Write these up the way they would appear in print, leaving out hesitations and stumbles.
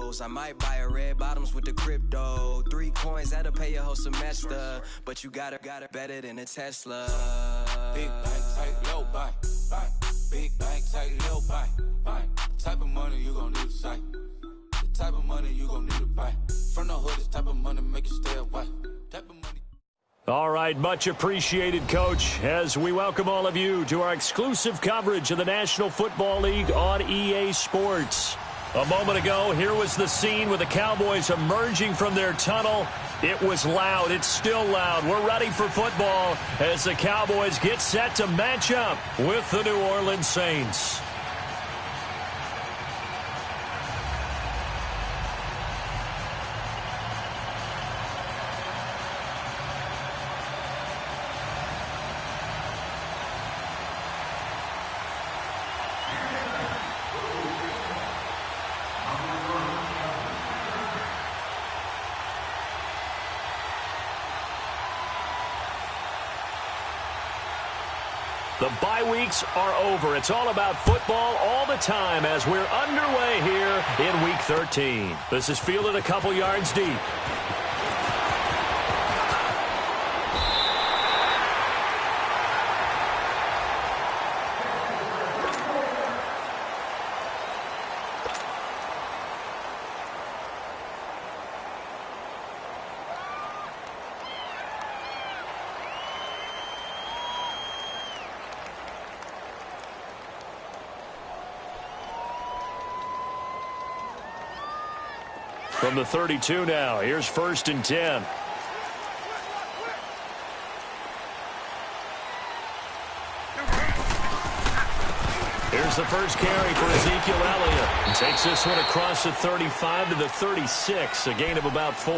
I might buy a red bottoms with the crypto. 3 coins, that'll pay your whole semester. But you gotta better than a Tesla. Big bank, take low bank, bank. Big bank, take low bank, bank. The type of money you gon' need to say. The type of money you gon' need to buy. From the hood, this type of money make you stay away. Type of money. All right, much appreciated, Coach, as we welcome all of you to our exclusive coverage of the National Football League on EA Sports. A moment ago, here was the scene with the Cowboys emerging from their tunnel. It was loud. It's still loud. We're ready for football as the Cowboys get set to match up with the New Orleans Saints. The bye weeks are over. It's all about football all the time as we're underway here in Week 13. This is fielded a couple yards deep. From the 32 now, here's 1st and 10. Here's the first carry for Ezekiel Elliott. He takes this one across the 35 to the 36, a gain of about 4.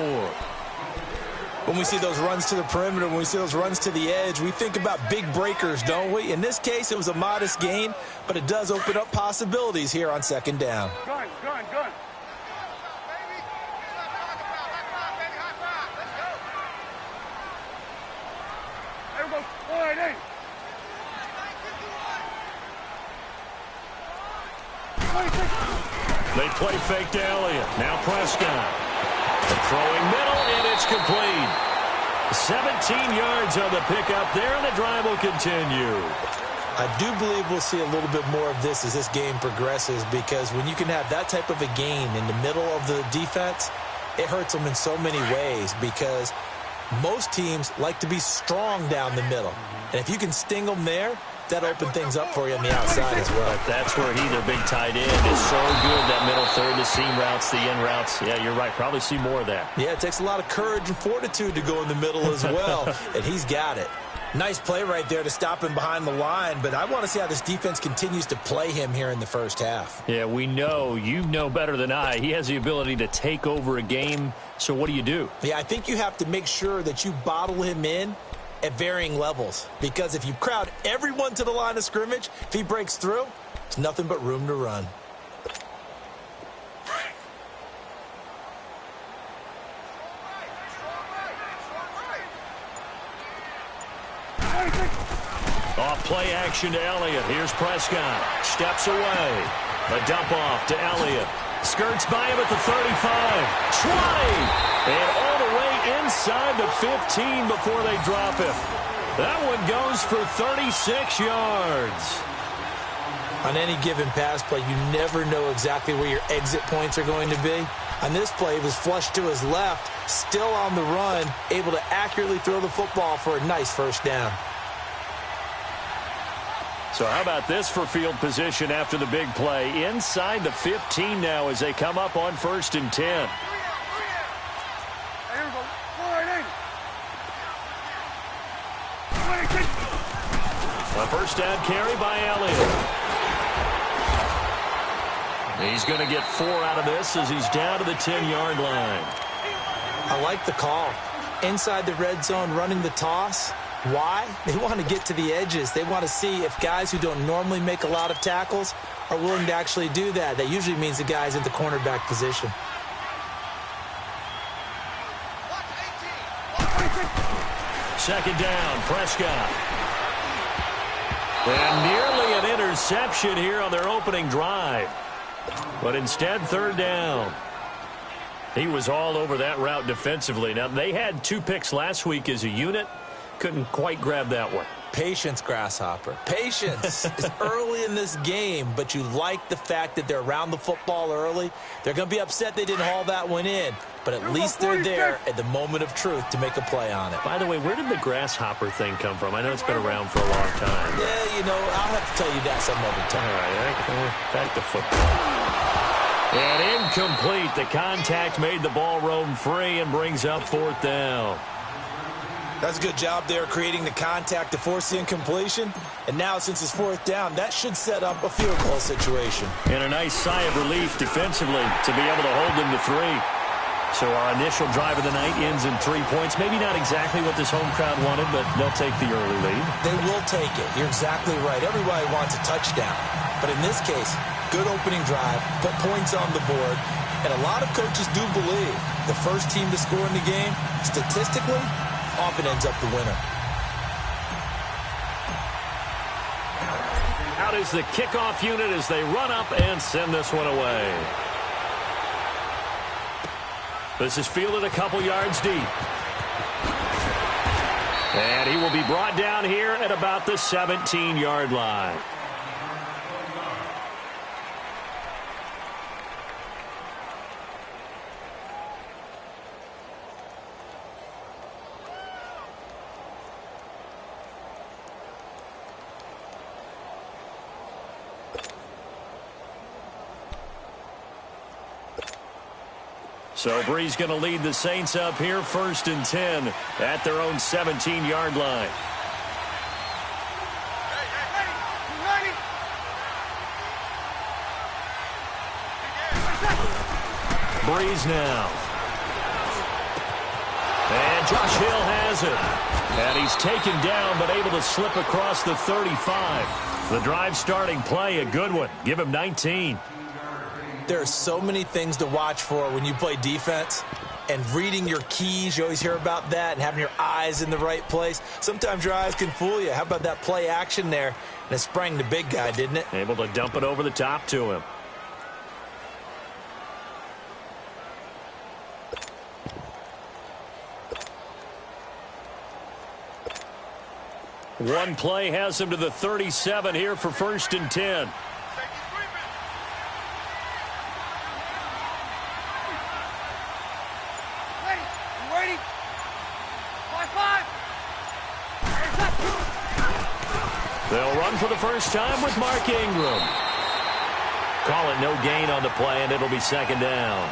When we see those runs to the perimeter, when we see those runs to the edge, we think about big breakers, don't we? In this case, it was a modest gain, but it does open up possibilities here on 2nd down. Gun. They play fake to Elliott. Now Prescott. Throwing middle, and it's complete. 17 yards on the pickup there, and the drive will continue. I do believe we'll see a little bit more of this as this game progresses, because when you can have that type of a gain in the middle of the defense, it hurts them in so many ways, because most teams like to be strong down the middle. And if you can sting them there, that open things up for you on the outside as well. But that's where he, their big tight end, is so good, that middle third, the seam routes, the in routes. Yeah, you're right. Probably see more of that. Yeah, it takes a lot of courage and fortitude to go in the middle as well, and he's got it. Nice play right there to stop him behind the line, but I want to see how this defense continues to play him here in the first half. Yeah, we know, you know better than I, he has the ability to take over a game, so what do? Yeah, I think you have to make sure that you bottle him in at varying levels, because if you crowd everyone to the line of scrimmage, if he breaks through, there's nothing but room to run. Off play action to Elliott. Here's Prescott. Steps away. A dump off to Elliott. Skirts by him at the 35. 20. And all the way inside the 15 before they drop him. That one goes for 36 yards. On any given pass play, you never know exactly where your exit points are going to be. On this play, he was flushed to his left, still on the run, able to accurately throw the football for a nice first down. So how about this for field position after the big play? Inside the 15 now as they come up on 1st and 10. A first down carry by Elliott. He's going to get 4 out of this as he's down to the 10-yard line. I like the call. Inside the red zone, running the toss. Why? They want to get to the edges. They want to see if guys who don't normally make a lot of tackles are willing to actually do that. That usually means the guy's in the cornerback position. Second down, Prescott. And nearly an interception here on their opening drive. But instead, 3rd down. He was all over that route defensively. Now, they had 2 picks last week as a unit. Couldn't quite grab that one. Patience, Grasshopper. Patience. It's early in this game, but you like the fact that they're around the football early. They're going to be upset they didn't haul that one in, but at least they're there at the moment of truth to make a play on it. By the way, where did the grasshopper thing come from? I know it's been around for a long time. Yeah, you know, I'll have to tell you that some other time. All right, back to football. And incomplete. The contact made the ball roam free and brings up 4th down. That's a good job there creating the contact to force the incompletion. And now, since it's 4th down, that should set up a field goal situation. And a nice sigh of relief defensively to be able to hold them to 3. So our initial drive of the night ends in 3 points. Maybe not exactly what this home crowd wanted, but they'll take the early lead. They will take it. You're exactly right. Everybody wants a touchdown. But in this case, good opening drive, put points on the board. And a lot of coaches do believe the first team to score in the game, statistically, often ends up the winner. Out is the kickoff unit as they run up and send this one away. This is fielded a couple yards deep. And he will be brought down here at about the 17-yard line. So Bree's going to lead the Saints up here 1st and 10 at their own 17-yard line. Breeze now. And Josh Hill has it. And he's taken down but able to slip across the 35. The drive starting play, a good one. Give him 19. There are so many things to watch for when you play defense. And reading your keys, you always hear about that, and having your eyes in the right place. Sometimes your eyes can fool you. How about that play action there? And it sprang the big guy, didn't it? Able to dump it over the top to him. One play has him to the 37 here for 1st and 10. They'll run for the first time with Mark Ingram. Call it no gain on the play, and it'll be 2nd down.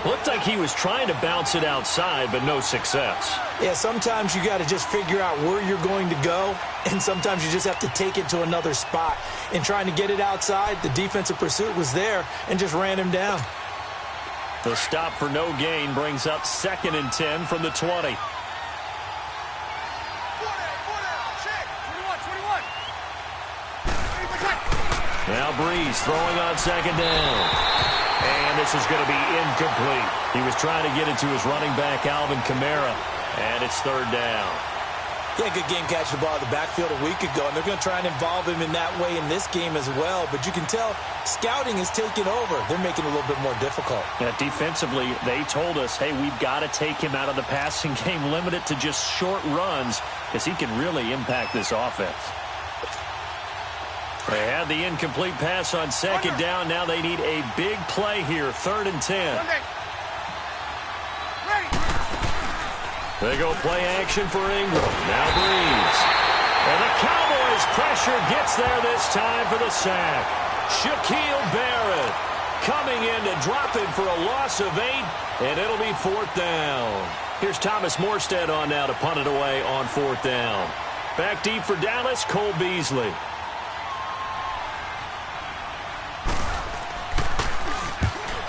Looked like he was trying to bounce it outside, but no success. Yeah, sometimes you got to just figure out where you're going to go, and sometimes you just have to take it to another spot. In trying to get it outside, the defensive pursuit was there and just ran him down. The stop for no gain brings up 2nd and 10 from the 20. Now Breeze throwing on 2nd down. And this is going to be incomplete. He was trying to get it to his running back, Alvin Kamara. And it's 3rd down. Yeah, good game catching the ball in the backfield a week ago. And they're going to try and involve him in that way in this game as well. But you can tell scouting is taking over. They're making it a little bit more difficult. Yeah, defensively, they told us, hey, we've got to take him out of the passing game, limit it to just short runs, because he can really impact this offense. They had the incomplete pass on 2nd down. Now they need a big play here, 3rd and 10. They go play action for Ingram. Now Breeze. And the Cowboys pressure gets there this time for the sack. Shaquille Barrett coming in to drop him for a loss of 8, and it'll be 4th down. Here's Thomas Morstead on now to punt it away on 4th down. Back deep for Dallas, Cole Beasley.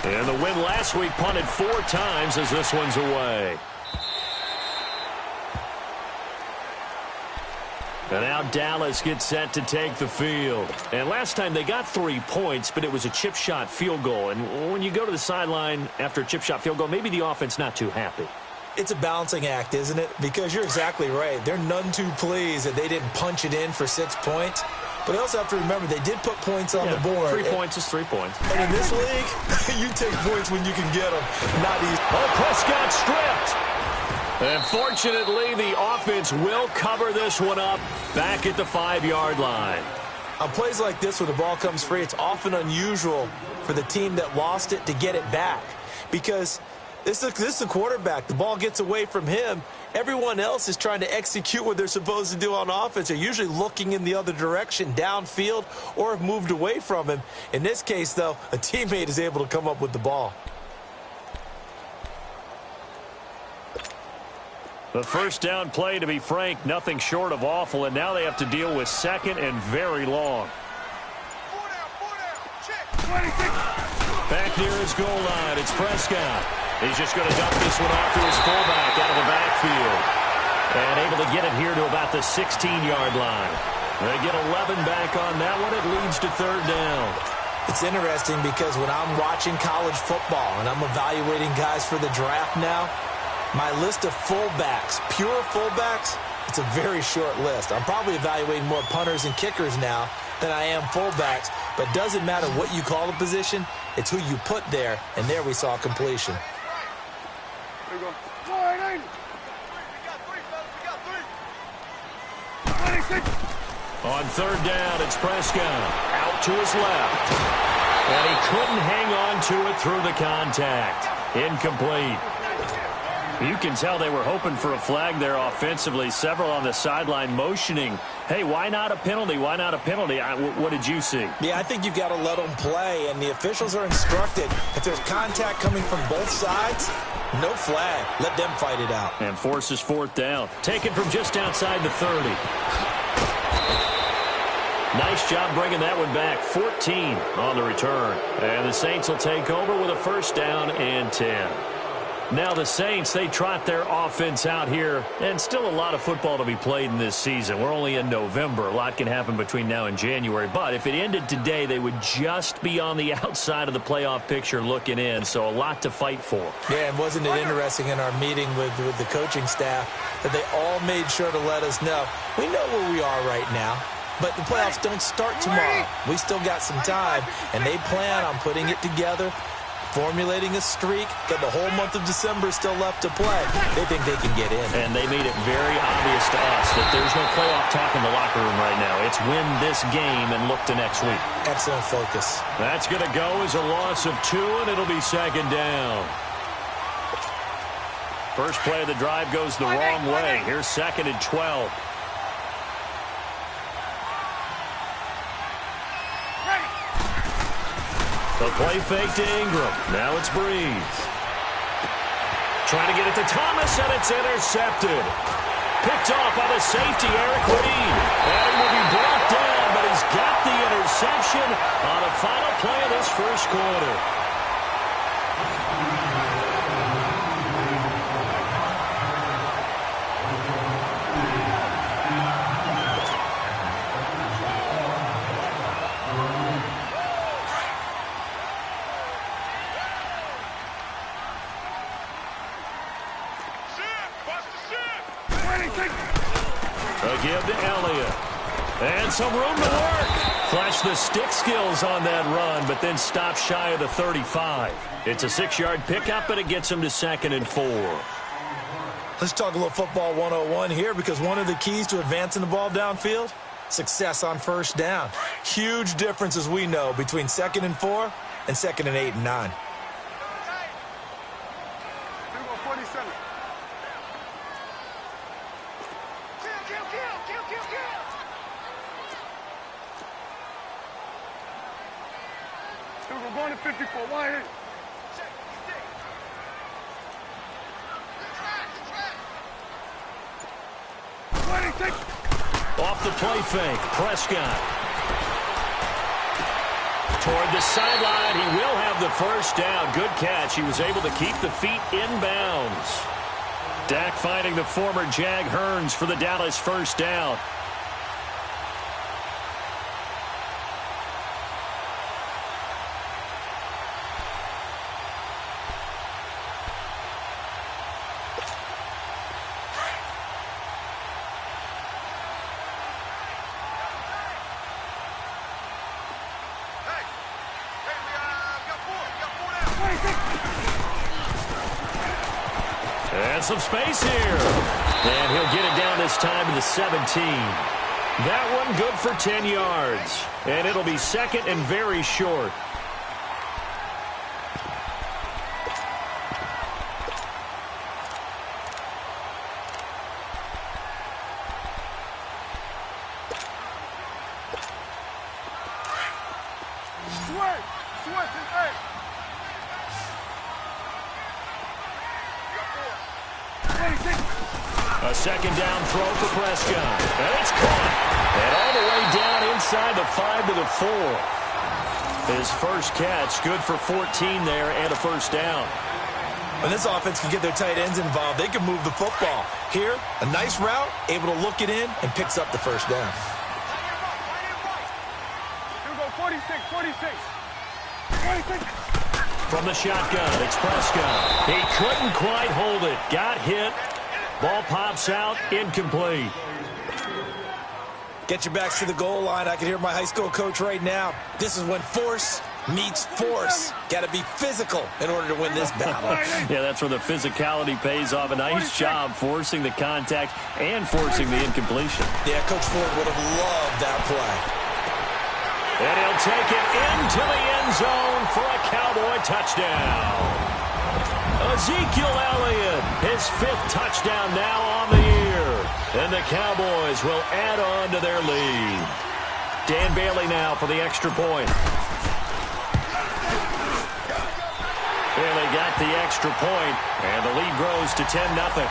And the win last week punted 4 times as this one's away. And now Dallas gets set to take the field. And last time they got 3 points, but it was a chip shot field goal. And when you go to the sideline after a chip shot field goal, maybe the offense not too happy. It's a balancing act, isn't it? Because you're exactly right. They're none too pleased that they didn't punch it in for 6 points. But I also have to remember they did put points on the board. 3 points is 3 points. And in this league, you take points when you can get them. Not easy. Oh, Prescott stripped. And fortunately, the offense will cover this one up back at the 5-yard line. On plays like this, when the ball comes free, it's often unusual for the team that lost it to get it back. Because this is the quarterback. The ball gets away from him. Everyone else is trying to execute what they're supposed to do on offense. They're usually looking in the other direction, downfield, or have moved away from him. In this case, though, a teammate is able to come up with the ball. The first down play, to be frank, nothing short of awful, and now they have to deal with second and very long. Back near his goal line, it's Prescott. He's just going to dump this one off to his fullback out of the backfield. And able to get it here to about the 16-yard line. They get 11 back on that one. It leads to third down. It's interesting because when I'm watching college football and I'm evaluating guys for the draft now, my list of fullbacks, pure fullbacks, it's a very short list. I'm probably evaluating more punters and kickers now than I am fullbacks. But it doesn't matter what you call the position, it's who you put there, and there we saw completion. There you go. On third down, it's Prescott. Out to his left. And he couldn't hang on to it through the contact. Incomplete. You can tell they were hoping for a flag there offensively. Several on the sideline motioning, hey, why not a penalty? Why not a penalty? What did you see? Yeah, I think you've got to let them play, and the officials are instructed. If there's contact coming from both sides, no flag. Let them fight it out. And forces fourth down. Taken from just outside the 30. Nice job bringing that one back. 14 on the return. And the Saints will take over with a first down and 10. Now the Saints, they trot their offense out here, and still a lot of football to be played in this season. We're only in November. A lot can happen between now and January. But if it ended today, they would just be on the outside of the playoff picture looking in, so a lot to fight for. Yeah, and wasn't it interesting in our meeting with the coaching staff that they all made sure to let us know, we know where we are right now, but the playoffs don't start tomorrow. We still got some time, and they plan on putting it together, formulating a streak, got the whole month of December still left to play. They think they can get in. And they made it very obvious to us that there's no playoff talk in the locker room right now. It's win this game and look to next week. Excellent focus. That's going to go as a loss of 2, and it'll be second down. First play of the drive goes the wrong way. Here's second and 12. The play fake to Ingram. Now it's Breeze. Trying to get it to Thomas, and it's intercepted. Picked off by the safety, Eric Reed. And he will be brought down, but he's got the interception on the final play of this first quarter. A give to Elliott. And some room to work. Flash the stick skills on that run, but then stop shy of the 35. It's a 6-yard pickup, and it gets him to second and 4. Let's talk a little football 101 here, because one of the keys to advancing the ball downfield, success on first down. Huge difference, as we know, between second and 4 and second and 8 and 9. We're going to 54. Why here? Off the play fake, Prescott. Toward the sideline, he will have the first down. Good catch. He was able to keep the feet inbounds. Dak finding the former Jag Hearns for the Dallas first down. And some space here. And he'll get it down this time to the 17. That one good for 10 yards. And it'll be second and very short. A second down throw for Prescott. And it's caught. And all the way down inside the 5 to the 4. His first catch, good for 14 there and a first down. When this offense can get their tight ends involved, they can move the football. Here, a nice route, able to look it in, and picks up the first down. Here we go, 46. From the shotgun, it's Prescott. He couldn't quite hold it. Got hit. Ball pops out, incomplete. Get your backs to the goal line. I can hear my high school coach right now. This is when force meets force. Got to be physical in order to win this battle. Yeah, that's where the physicality pays off. A nice job forcing the contact and forcing the incompletion. Yeah, Coach Ford would have loved that play. And he'll take it into the end zone for a Cowboy touchdown. Ezekiel Elliott, his 5th touchdown now on the year. And the Cowboys will add on to their lead. Dan Bailey now for the extra point. Bailey got the extra point, and the lead grows to 10-0.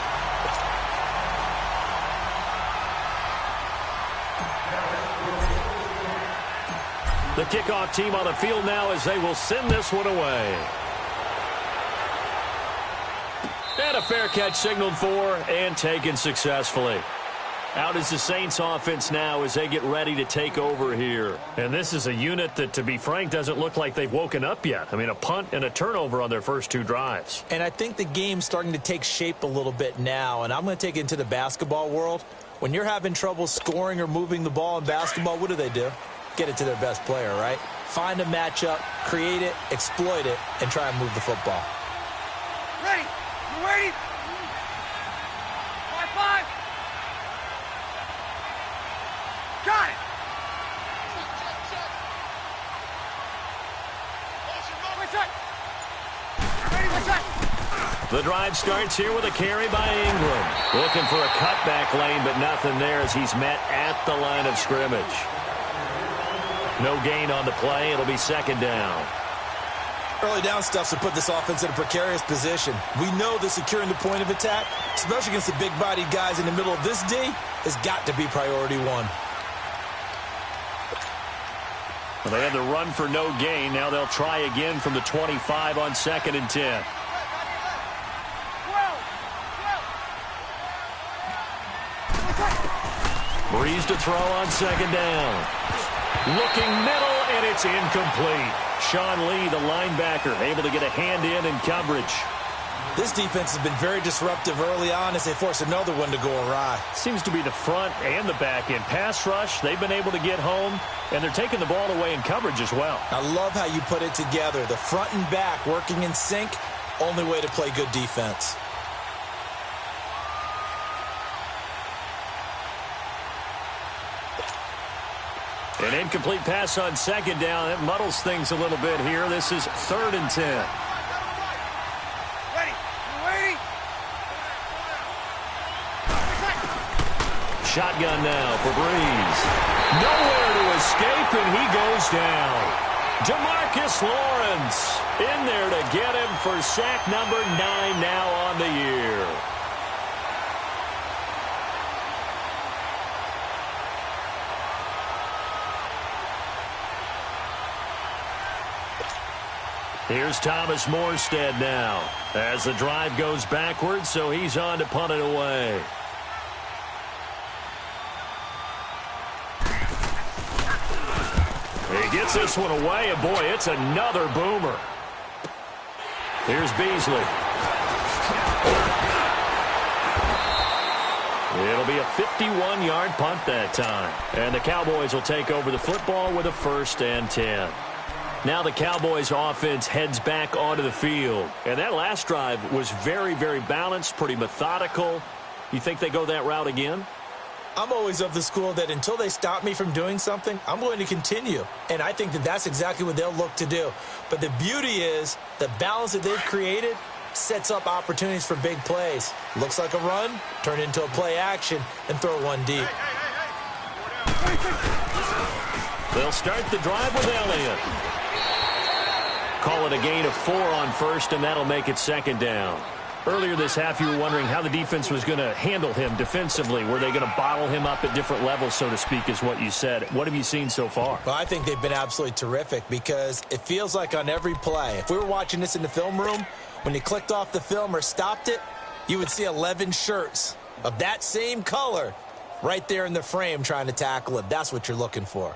The kickoff team on the field now as they will send this one away. And a fair catch signaled for and taken successfully. Out is the Saints offense now as they get ready to take over here. And this is a unit that, to be frank, doesn't look like they've woken up yet. I mean, a punt and a turnover on their first 2 drives. And I think the game's starting to take shape a little bit now. And I'm going to take it into the basketball world. When you're having trouble scoring or moving the ball in basketball, what do? Get it to their best player, right? Find a matchup, create it, exploit it, and try and move the football. Ready? You ready? 5-5. Got it. The drive starts here with a carry by Ingram. Looking for a cutback lane, but nothing there as he's met at the line of scrimmage. No gain on the play. It'll be second down. Early down stuffs to put this offense in a precarious position. We know that securing the point of attack, especially against the big-bodied guys in the middle of this D, has got to be priority 1. Well, they had the run for no gain. Now they'll try again from the 25 on 2nd and 10. Breeze to throw on 2nd down. Looking middle, and it's incomplete. Sean Lee, the linebacker, able to get a hand in coverage. This defense has been very disruptive early on as they force another one to go awry. Seems to be the front and the back end. Pass rush, they've been able to get home, and they're taking the ball away in coverage as well. I love how you put it together. The front and back working in sync, only way to play good defense. An incomplete pass on 2nd down. That muddles things a little bit here. This is 3rd and 10. Ready? Ready? Shotgun now for Breeze. Nowhere to escape, and he goes down. DeMarcus Lawrence in there to get him for sack number 9 now on the year. Here's Thomas Morstead now as the drive goes backwards, so he's on to punt it away. He gets this one away, and boy, it's another boomer. Here's Beasley. It'll be a 51-yard punt that time. And the Cowboys will take over the football with a 1st and 10. Now the Cowboys offense heads back onto the field. And that last drive was very, very balanced, pretty methodical. You think they go that route again? I'm always of the school that until they stop me from doing something, I'm going to continue. And I think that that's exactly what they'll look to do. But the beauty is the balance that they've created sets up opportunities for big plays. Looks like a run, turn into a play action, and throw one deep. They'll start the drive with Elliott. Call it a gain of 4 on first, and that'll make it second down. Earlier this half, you were wondering how the defense was going to handle him defensively. Were they going to bottle him up at different levels, so to speak, is what you said. What have you seen so far? Well, I think they've been absolutely terrific because it feels like on every play, if we were watching this in the film room, when you clicked off the film or stopped it, you would see 11 shirts of that same color right there in the frame trying to tackle it. That's what you're looking for.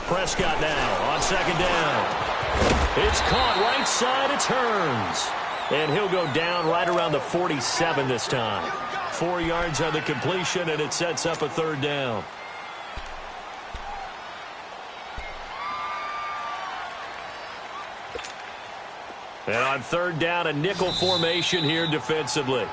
Prescott now on second down. It's caught right side. It turns. And he'll go down right around the 47 this time. 4 yards on the completion, and it sets up a third down. And on third down, a nickel formation here defensively.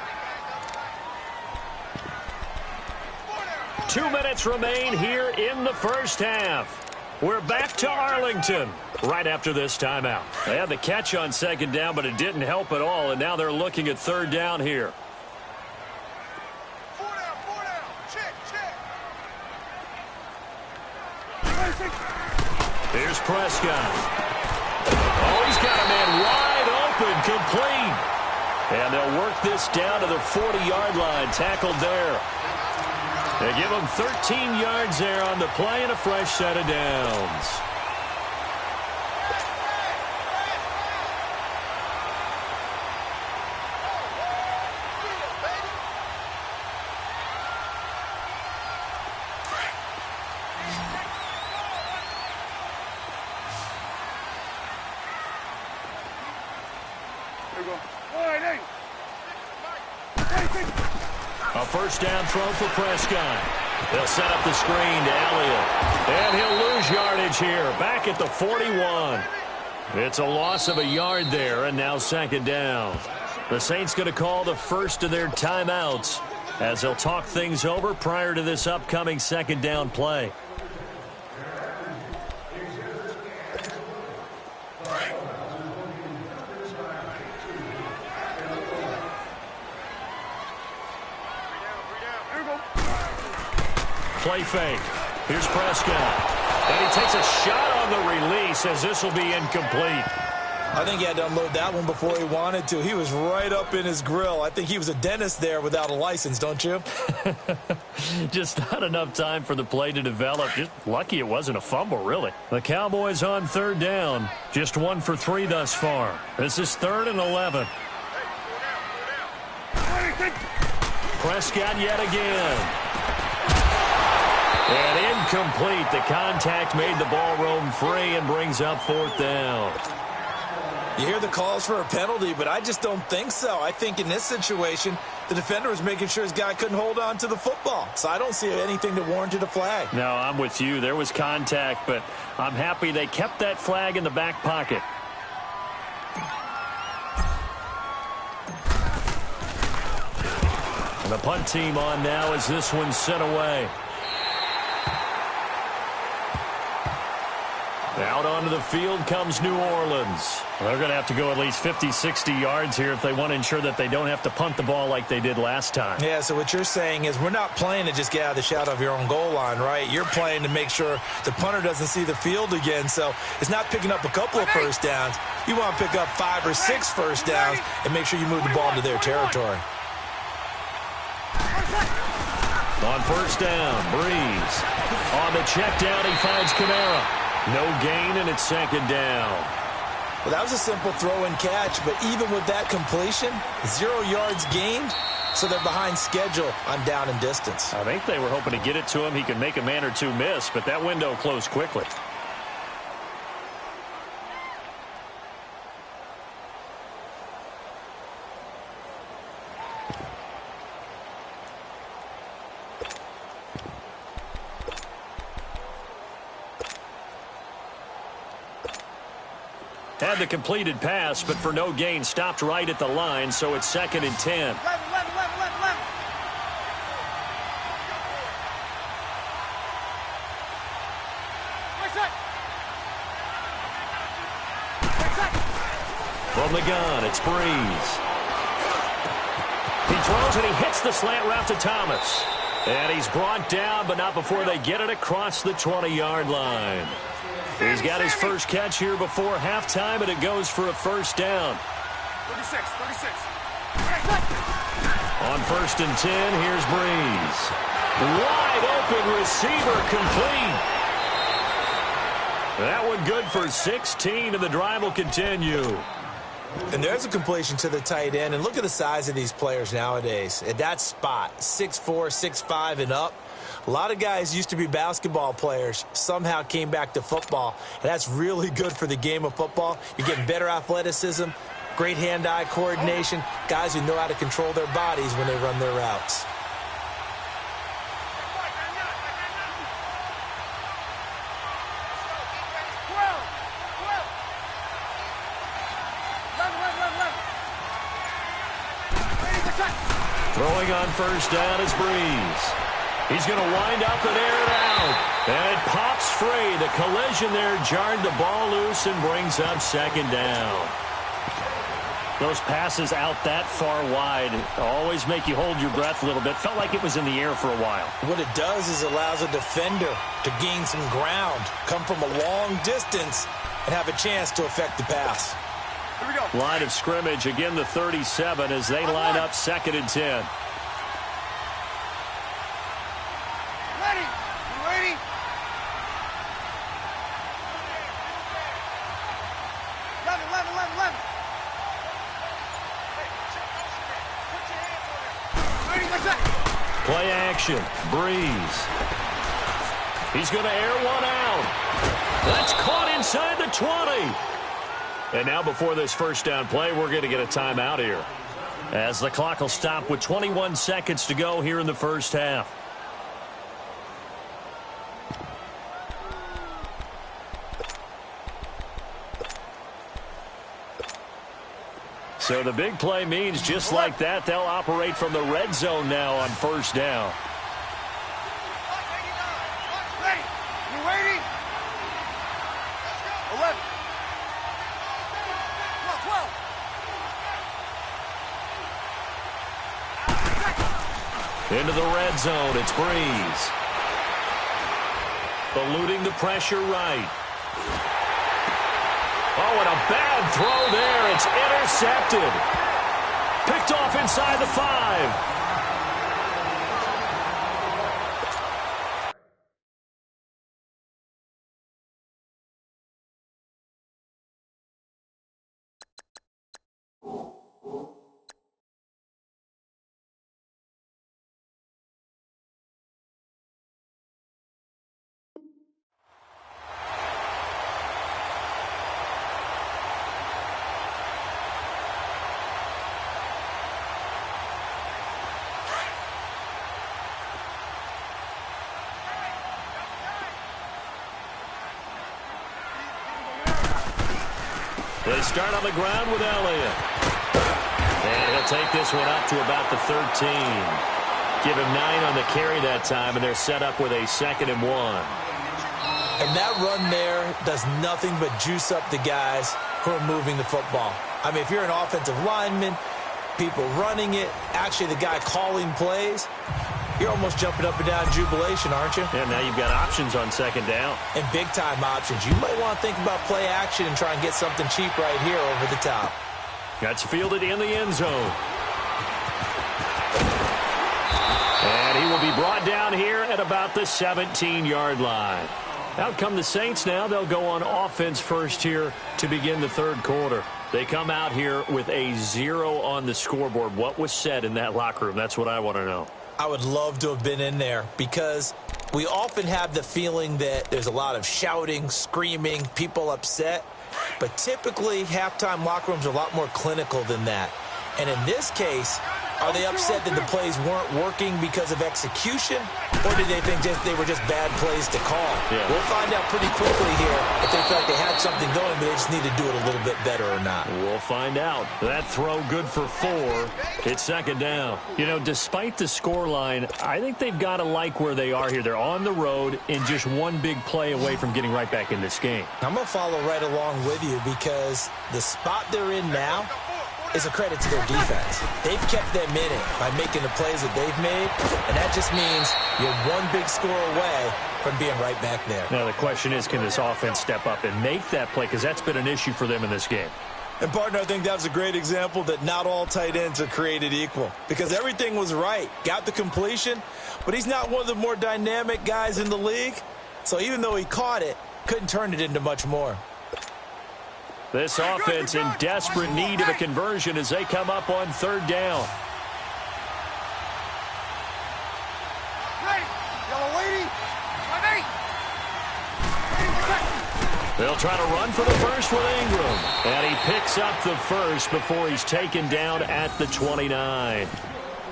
2 minutes remain here in the first half. We're back to Arlington right after this timeout. They had the catch on second down, but it didn't help at all, and now they're looking at third down here. 4 down. Check. Here's Prescott. Oh, he's got a man wide open, complete. And they'll work this down to the 40-yard line, tackled there. They give him 13 yards there on the play and a fresh set of downs. There you go. All right, hey. A first down throw for Prescott. They'll set up the screen to Elliott. And he'll lose yardage here, back at the 41. It's a loss of a yard there, and now second down. The Saints going to call the first of their timeouts as they'll talk things over prior to this upcoming second down play. Play fake. Here's Prescott. And he takes a shot on the release as this will be incomplete. I think he had to unload that one before he wanted to. He was right up in his grill. I think he was a dentist there without a license, don't you? Just not enough time for the play to develop. Just lucky it wasn't a fumble, really. The Cowboys on third down. Just 1 for 3 thus far. This is 3rd and 11. Prescott yet again. And incomplete. The contact made the ball roam free and brings up 4th down. You hear the calls for a penalty, but I just don't think so. I think in this situation, the defender was making sure his guy couldn't hold on to the football. So I don't see anything that warranted a flag. No, I'm with you. There was contact, but I'm happy they kept that flag in the back pocket. And the punt team on now as this one's sent away. Out onto the field comes New Orleans. They're going to have to go at least 50, 60 yards here if they want to ensure that they don't have to punt the ball like they did last time. Yeah, so what you're saying is we're not playing to just get out of the shadow of your own goal line, right? You're playing to make sure the punter doesn't see the field again. So it's not picking up a couple of first downs. You want to pick up 5 or 6 first downs and make sure you move the ball into their territory. On first down, Breeze. On the check down, he finds Kamara. No gain, and it's second down. Well, that was a simple throw and catch, but even with that completion, 0 yards gained, so they're behind schedule on down and distance. I think they were hoping to get it to him. He could make a man or two miss, but that window closed quickly. Had the completed pass, but for no gain, stopped right at the line, so it's 2nd and 10. From the gun, it's Breeze. He throws and he hits the slant route to Thomas. And he's brought down, but not before they get it across the 20-yard line. He's got his first catch here before halftime, and it goes for a first down. 36. On 1st and 10, here's Breeze. Wide open receiver complete. That one good for 16, and the drive will continue. And there's a completion to the tight end. And look at the size of these players nowadays. At that spot, 6'4", 6'5", and up. A lot of guys used to be basketball players, somehow came back to football. And that's really good for the game of football. You're getting better athleticism, great hand-eye coordination, guys who know how to control their bodies when they run their routes. Throwing on first down is Breeze. He's going to wind up and air it out. And it pops free. The collision there jarred the ball loose and brings up 2nd down. Those passes out that far wide always make you hold your breath a little bit. Felt like it was in the air for a while. What it does is it allows a defender to gain some ground, come from a long distance, and have a chance to affect the pass. Here we go. Line of scrimmage, again the 37 as they line up 2nd and 10. Ready? You ready? Eleven. Ready, that's it. Play action. Breeze. He's going to air one out. That's caught inside the 20. And now before this first down play, we're going to get a timeout here, as the clock will stop with 21 seconds to go here in the first half. So the big play means just like that, they'll operate from the red zone now on first down. Ready? You ready? 11. 12. Into the red zone, it's Breeze. Eluding the pressure right. Oh, and a bad throw there. It's intercepted. Picked off inside the 5. They start on the ground with Elliott. And he'll take this one up to about the 13. Give him 9 on the carry that time, and they're set up with a 2nd and 1. And that run there does nothing but juice up the guys who are moving the football. I mean, if you're an offensive lineman, people running it, actually the guy calling plays, you're almost jumping up and down in jubilation, aren't you? And now you've got options on 2nd down. And big-time options. You might want to think about play action and try and get something cheap right here over the top. That's fielded in the end zone. And he will be brought down here at about the 17-yard line. Out come the Saints now. They'll go on offense first here to begin the third quarter. They come out here with a 0 on the scoreboard. What was said in that locker room? That's what I want to know. I would love to have been in there because we often have the feeling that there's a lot of shouting, screaming, people upset. But typically, halftime locker rooms are a lot more clinical than that. And in this case, are they upset that the plays weren't working because of execution? Or did they think they were just bad plays to call? Yeah. We'll find out pretty quickly here if they felt they had something going, but they just need to do it a little bit better or not. We'll find out. That throw good for 4. It's second down. You know, despite the scoreline, I think they've got to like where they are here. They're on the road and just one big play away from getting right back in this game. I'm going to follow right along with you because the spot they're in now is a credit to their defense. They've kept them in it by making the plays that they've made, and that just means you're one big score away from being right back there. Now, the question is, can this offense step up and make that play? Because that's been an issue for them in this game. And, partner, I think that was a great example that not all tight ends are created equal because everything was right. Got the completion, but he's not one of the more dynamic guys in the league. So even though he caught it, couldn't turn it into much more. This offense in desperate need of a conversion as they come up on third down. Ready, yellow lady. Ready. They'll try to run for the first with Ingram. And he picks up the first before he's taken down at the 29.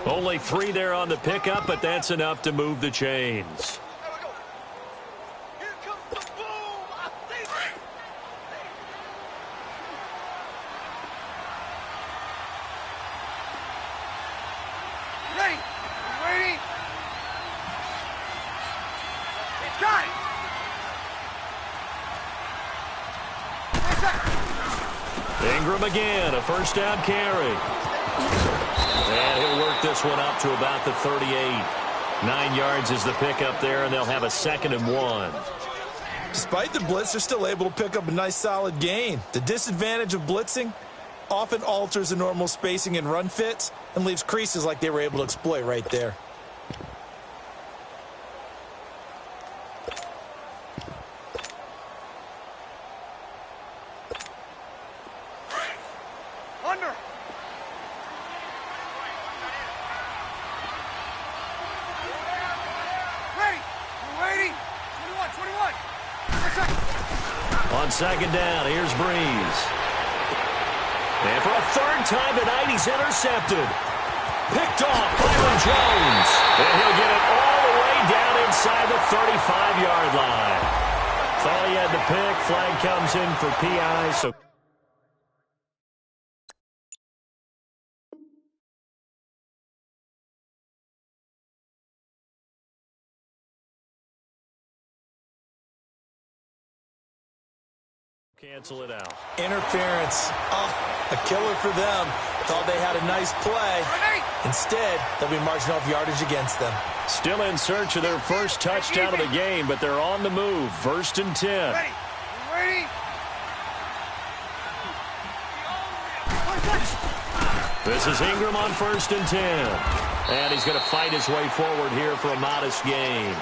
Only 3 there on the pickup, but that's enough to move the chains. Ingram again, a first down carry. And he'll work this one up to about the 38. 9 yards is the pickup there, and they'll have a 2nd and 1. Despite the blitz, they're still able to pick up a nice solid gain. The disadvantage of blitzing often alters the normal spacing and run fits and leaves creases like they were able to exploit right there. Under. Ready. Ready. 21. On second down, here's Breeze. And for a 3rd time tonight, he's intercepted. Picked off by Jones. And he'll get it all the way down inside the 35-yard line. Thought he had the pick. Flag comes in for PI, so... cancel it out. Interference. Oh, a killer for them. Thought they had a nice play. Instead, they'll be marching off yardage against them. Still in search of their first touchdown of the game, but they're on the move. 1st and 10. Ready. This is Ingram on 1st and 10. And he's going to fight his way forward here for a modest gain.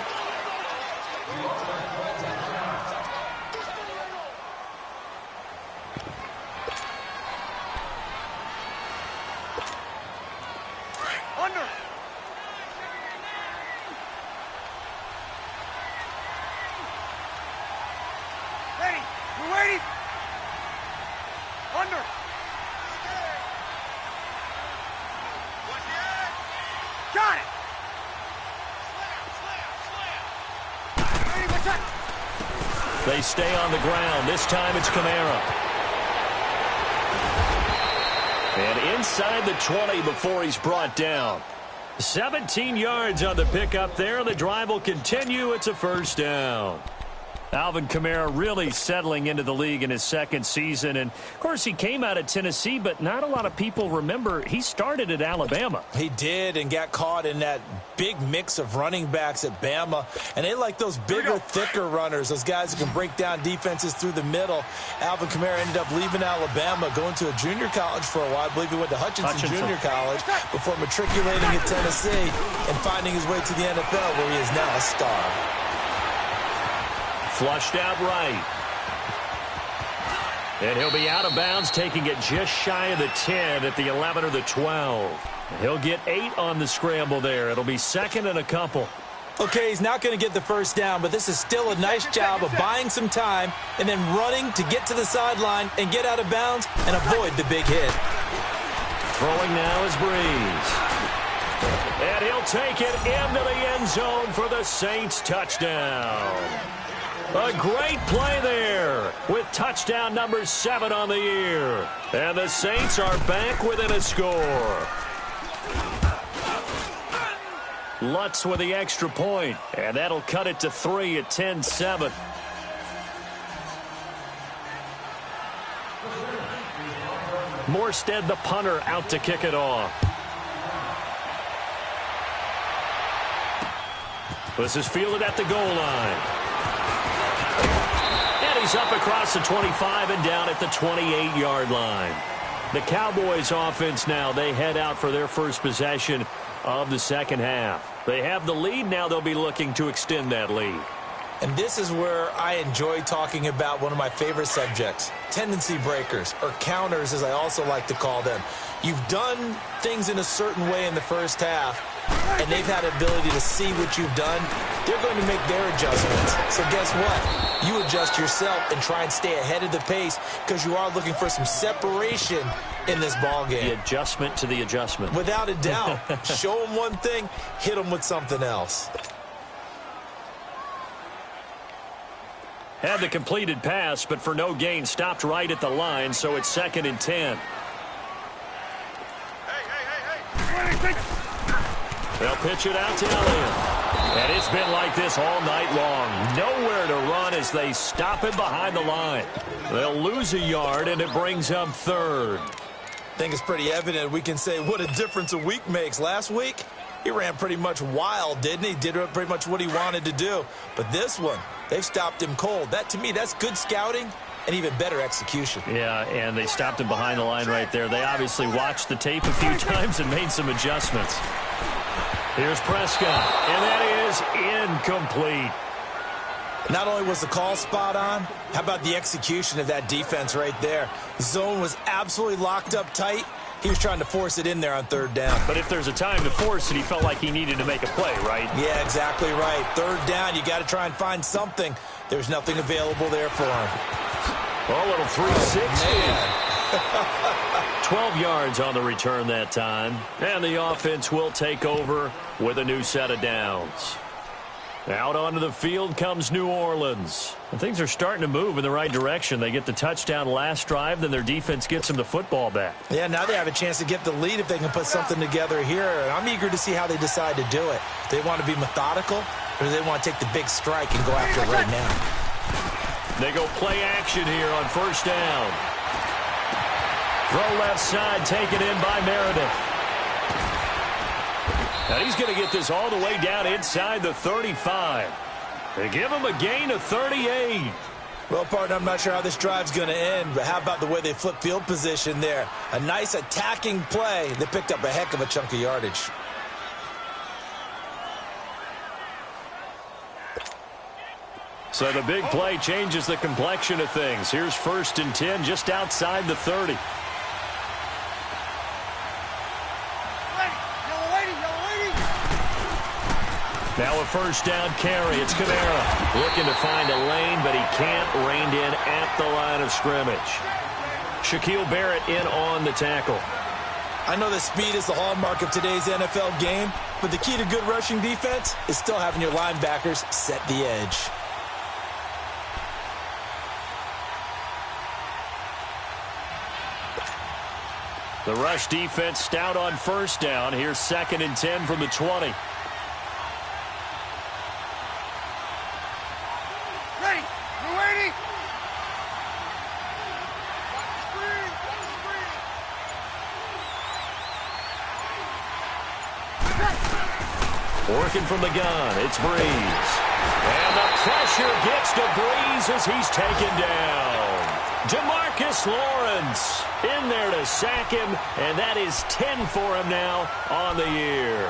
Under. Ready. You ready? Under. Got it. Ready, what's that? They stay on the ground. This time it's Kamara. And inside the 20 before he's brought down. 17 yards on the pickup there. The drive will continue. It's a first down. Alvin Kamara really settling into the league in his 2nd season. And, of course, he came out of Tennessee, but not a lot of people remember he started at Alabama. He did and got caught in that big mix of running backs at Bama. And they like those bigger, thicker runners, those guys who can break down defenses through the middle. Alvin Kamara ended up leaving Alabama, going to a junior college for a while. I believe he went to Hutchinson Junior College before matriculating at Tennessee and finding his way to the NFL, where he is now a star. Flushed out right. And he'll be out of bounds, taking it just shy of the 10 at the 11 or the 12. He'll get 8 on the scramble there. It'll be 2nd and a couple. Okay, he's not going to get the first down, but this is still a nice job of buying some time and then running to get to the sideline and get out of bounds and avoid the big hit. Throwing now is Breeze. And he'll take it into the end zone for the Saints touchdown. A great play there with touchdown number 7 on the year. And the Saints are back within a score. Lutz with the extra point, and that'll cut it to 3 at 10-7. Morstead, the punter, out to kick it off. This is fielded at the goal line. And he's up across the 25 and down at the 28-yard line. The Cowboys offense now, they head out for their first possession of the second half. They have the lead. Now they'll be looking to extend that lead. And this is where I enjoy talking about one of my favorite subjects, tendency breakers, or counters as I also like to call them. You've done things in a certain way in the first half, and they've had the ability to see what you've done. They're going to make their adjustments. So guess what? You adjust yourself and try and stay ahead of the pace because you are looking for some separation in this ball game. The adjustment to the adjustment. Without a doubt. Show them one thing, hit them with something else. Had the completed pass, but for no gain, stopped right at the line, so it's 2nd and 10. They'll pitch it out to Elliott. And it's been like this all night long. Nowhere to run as they stop him behind the line. They'll lose a yard, and it brings up 3rd. I think it's pretty evident. We can say what a difference a week makes. Last week, he ran pretty much wild, didn't he? Did pretty much what he wanted to do. But this one, they've stopped him cold. That, to me, that's good scouting and even better execution. Yeah, and they stopped him behind the line right there. They obviously watched the tape a few times and made some adjustments. Here's Prescott, and that is incomplete. Not only was the call spot on, how about the execution of that defense right there? Zone was absolutely locked up tight. He was trying to force it in there on 3rd down. But if there's a time to force it, he felt like he needed to make a play, right? Yeah, exactly right. 3rd down, you got to try and find something. There's nothing available there for him. A little 360. Man. 12 yards on the return that time. And the offense will take over with a new set of downs. Out onto the field comes New Orleans. And things are starting to move in the right direction. They get the touchdown last drive, then their defense gets them the football back. Yeah, now they have a chance to get the lead if they can put something together here. And I'm eager to see how they decide to do it. Do they want to be methodical, or do they want to take the big strike and go after it right now? They go play action here on 1st down. Throw left side, taken in by Meredith. And he's going to get this all the way down inside the 35. They give him a gain of 38. Well, partner, I'm not sure how this drive's going to end, but how about the way they flip field position there? A nice attacking play that picked up a heck of a chunk of yardage. So the big play changes the complexion of things. Here's 1st and 10 just outside the 30. Now a 1st down carry. It's Kamara looking to find a lane, but he can't. Reined in at the line of scrimmage. Shaquille Barrett in on the tackle. I know that speed is the hallmark of today's NFL game, but the key to good rushing defense is still having your linebackers set the edge. The rush defense stout on 1st down. Here's 2nd and 10 from the 20. Working from the gun, it's Breeze. And the pressure gets to Breeze as he's taken down. DeMarcus Lawrence in there to sack him, and that is 10 for him now on the year.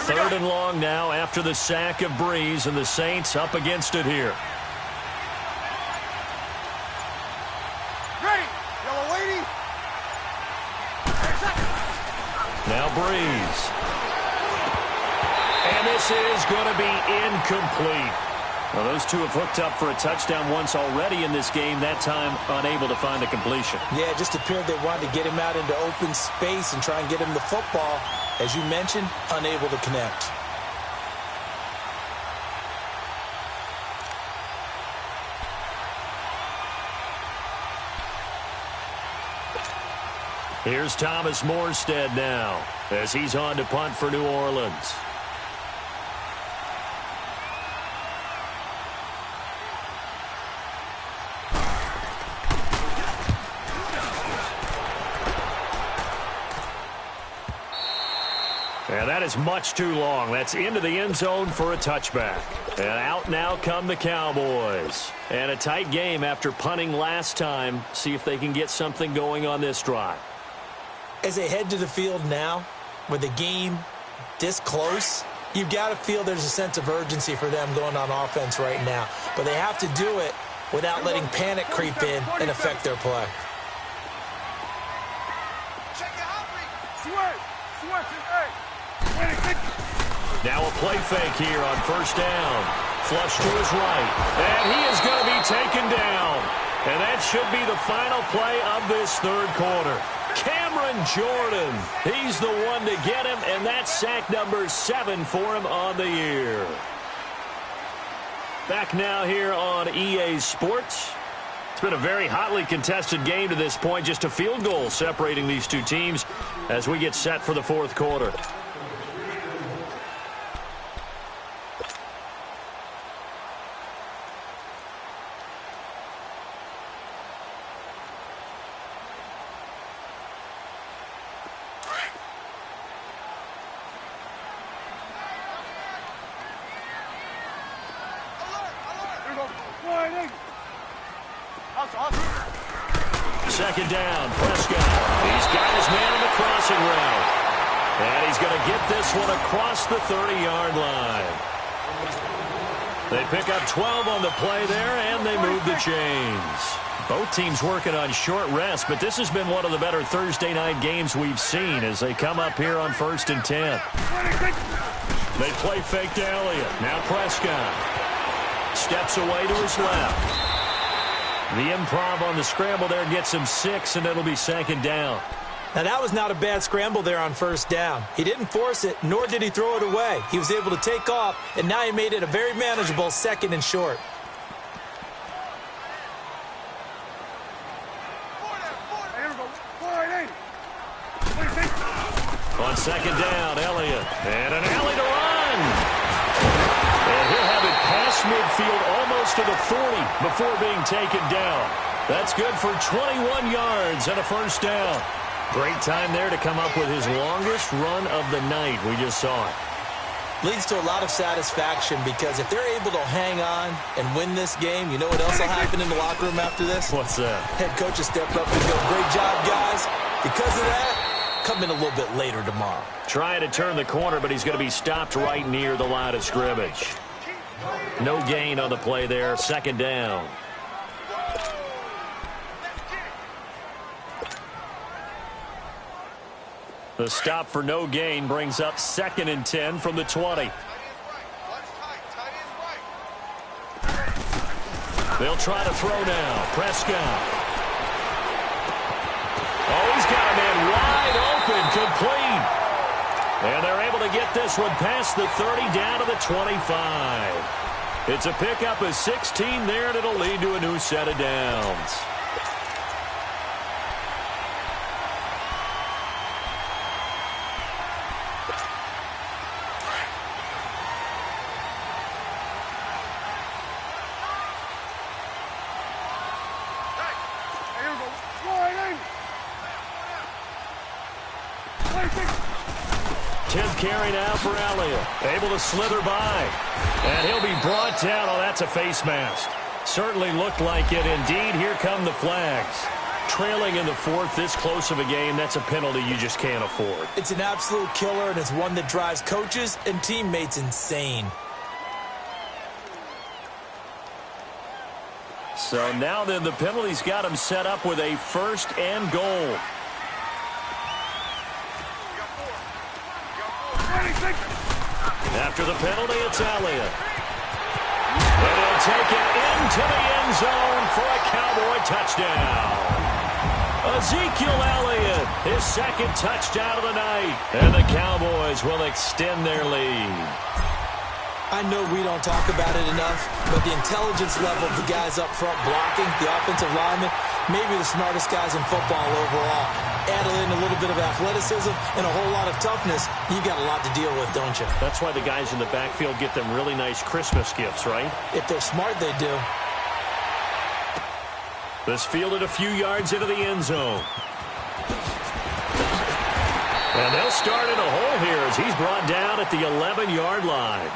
Third and long now after the sack of Breeze, and the Saints up against it here. Ready, yellow lady. Now Breeze. And this is going to be incomplete. Well, those two have hooked up for a touchdown once already in this game, that time unable to find a completion. Yeah, it just appeared they wanted to get him out into open space and try and get him the football. As you mentioned, unable to connect. Here's Thomas Morstead now as he's on to punt for New Orleans. And that is much too long. That's into the end zone for a touchback. And out now come the Cowboys. And a tight game after punting last time. See if they can get something going on this drive. As they head to the field now, with the game this close, you've got to feel there's a sense of urgency for them going on offense right now. But they have to do it without letting panic creep in and affect their play. Now a play fake here on first down. Flush to his right. And he is going to be taken down. And that should be the final play of this third quarter. Cameron Jordan, he's the one to get him, and that's sack number 7 for him on the year. Back now here on EA Sports. It's been a very hotly contested game to this point, just a field goal separating these two teams as we get set for the fourth quarter. Second down, Prescott. He's got his man on the crossing route. And he's going to get this one across the 30-yard line. They pick up 12 on the play there, and they move the chains. Both teams working on short rest, but this has been one of the better Thursday night games we've seen as they come up here on 1st and 10. They play fake to Elliott. Now Prescott steps away to his left. The improv on the scramble there gets him 6, and it'll be second down. Now, that was not a bad scramble there on first down. He didn't force it, nor did he throw it away. He was able to take off, and now he made it a very manageable 2nd and short. On second down, Elliott. And an alley to run. And he'll have it past midfield almost to the 40 before being taken down. That's good for 21 yards and a first down. Great time there to come up with his longest run of the night. We just saw it. Leads to a lot of satisfaction because if they're able to hang on and win this game, you know what else will happen in the locker room after this? What's that? Head coach will step up and go, great job, guys. Because of that, come in a little bit later tomorrow. Trying to turn the corner, but he's going to be stopped right near the line of scrimmage. No gain on the play there. Second down. The stop for no gain brings up 2nd and 10 from the 20. They'll try to throw now. Prescott. Oh, he's got a man wide open, complete. And they're able to get this one past the 30 down to the 25. It's a pickup of 16 there, and it'll lead to a new set of downs. Carry now for Elliott. Able to slither by. And he'll be brought down. Oh, that's a face mask. Certainly looked like it. Indeed, here come the flags. Trailing in the 4th, this close of a game, that's a penalty you just can't afford. It's an absolute killer, and it's one that drives coaches and teammates insane. So now then, the penalty's got him set up with a 1st and goal. After the penalty, it's Elliott. And he'll take it into the end zone for a Cowboy touchdown. Ezekiel Elliott, his second touchdown of the night. And the Cowboys will extend their lead. I know we don't talk about it enough, but the intelligence level of the guys up front blocking, the offensive linemen, maybe the smartest guys in football overall. Add in a little bit of athleticism and a whole lot of toughness, you got a lot to deal with, don't you? That's why the guys in the backfield get them really nice Christmas gifts, right? If they're smart, they do. This fielded a few yards into the end zone. And they'll start in a hole here as he's brought down at the 11-yard line.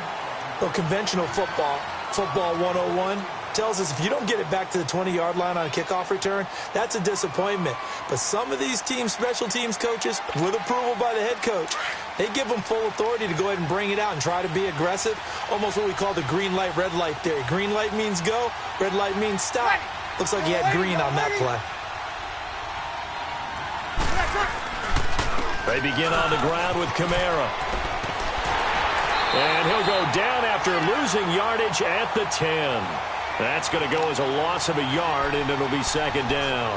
Well, conventional football 101, tells us if you don't get it back to the 20-yard line on a kickoff return, that's a disappointment. But some of these teams, special teams coaches, with approval by the head coach, they give them full authority to go ahead and bring it out and try to be aggressive, almost what we call the green light, red light theory. Green light means go, red light means stop. Looks like he had green on that play. They begin on the ground with Kamara. And he'll go down after losing yardage at the 10. That's going to go as a loss of a yard, and it'll be second down.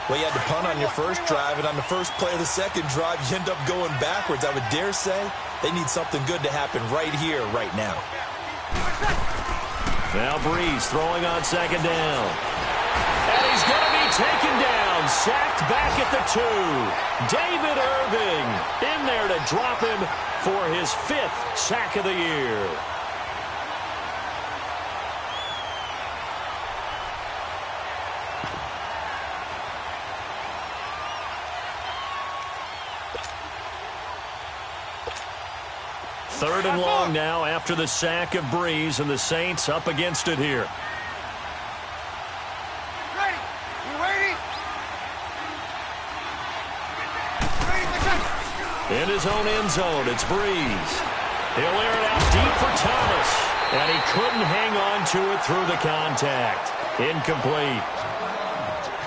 Well, you had to punt on your first drive, and on the first play of the second drive, you end up going backwards. I would dare say they need something good to happen right here, right now. Now Breeze throwing on second down. And he's going to be taken down, sacked back at the 2. David Irving in there to drop him for his 5th sack of the year. Third and long now after the sack of Breeze, and the Saints up against it here. Ready? You ready? In his own end zone, it's Breeze. He'll air it out deep for Thomas, and he couldn't hang on to it through the contact. Incomplete.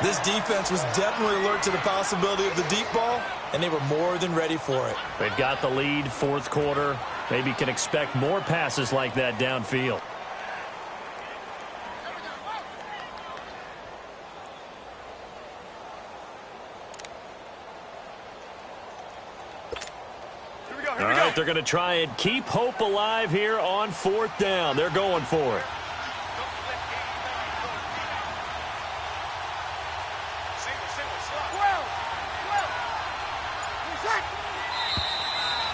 This defense was definitely alert to the possibility of the deep ball, and they were more than ready for it. They've got the lead, fourth quarter. Maybe can expect more passes like that downfield. All right, they're going to try and keep hope alive here on fourth down. They're going for it.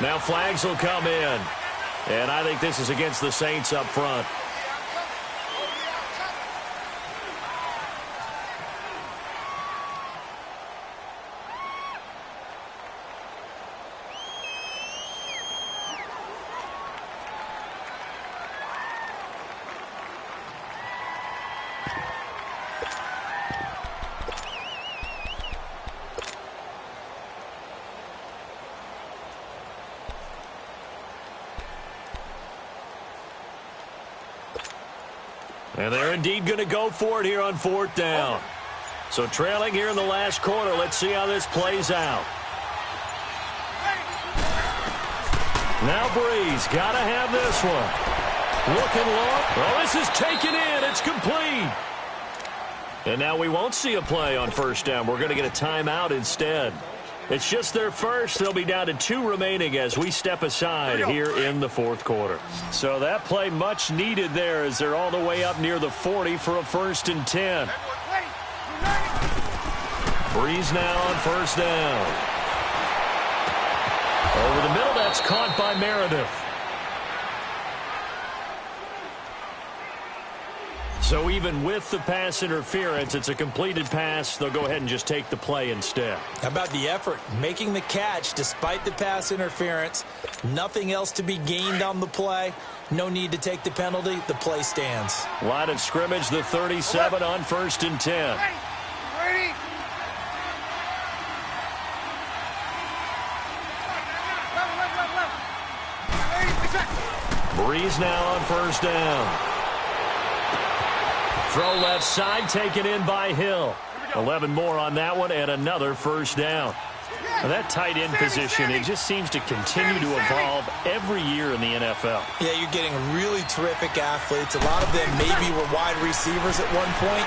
Now flags will come in. And I think this is against the Saints up front. And they're indeed going to go for it here on fourth down. So trailing here in the last quarter. Let's see how this plays out. Now Breeze got to have this one. Looking long. Oh, this is taken in. It's complete. And now we won't see a play on first down. We're going to get a timeout instead. It's just their first. They'll be down to 2 remaining as we step aside here in the fourth quarter. So that play much needed there as they're all the way up near the 40 for a 1st and 10. Breeze now on first down. Over the middle, that's caught by Meredith. So even with the pass interference, it's a completed pass. They'll go ahead and just take the play instead. How about the effort? Making the catch despite the pass interference. Nothing else to be gained on the play. No need to take the penalty. The play stands. Line of scrimmage, the 37 on 1st and 10. Ready? Breeze now on first down. Throw left side, taken in by Hill. 11 more on that one, and another first down. That tight end position, it just seems to continue to evolve every year in the NFL. Yeah, you're getting really terrific athletes. A lot of them maybe were wide receivers at one point.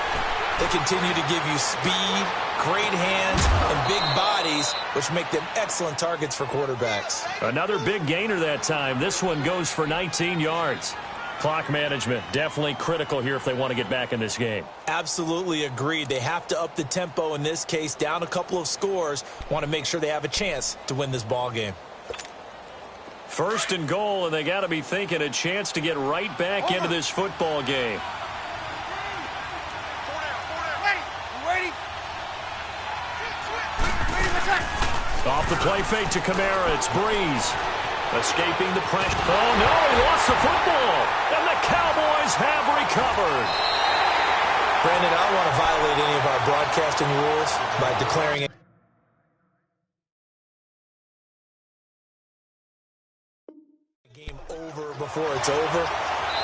They continue to give you speed, great hands, and big bodies, which make them excellent targets for quarterbacks. Another big gainer that time. This one goes for 19 yards. Clock management, definitely critical here if they want to get back in this game. Absolutely agreed. They have to up the tempo in this case, down a couple of scores. Want to make sure they have a chance to win this ball game. First and goal, and they got to be thinking a chance to get right back into this football game. Off the play fake to Kamara, it's Breeze. Escaping the pressure. Oh, no, he lost the football. And the Cowboys have recovered. Brandon, I don't want to violate any of our broadcasting rules by declaring it. Game over before it's over.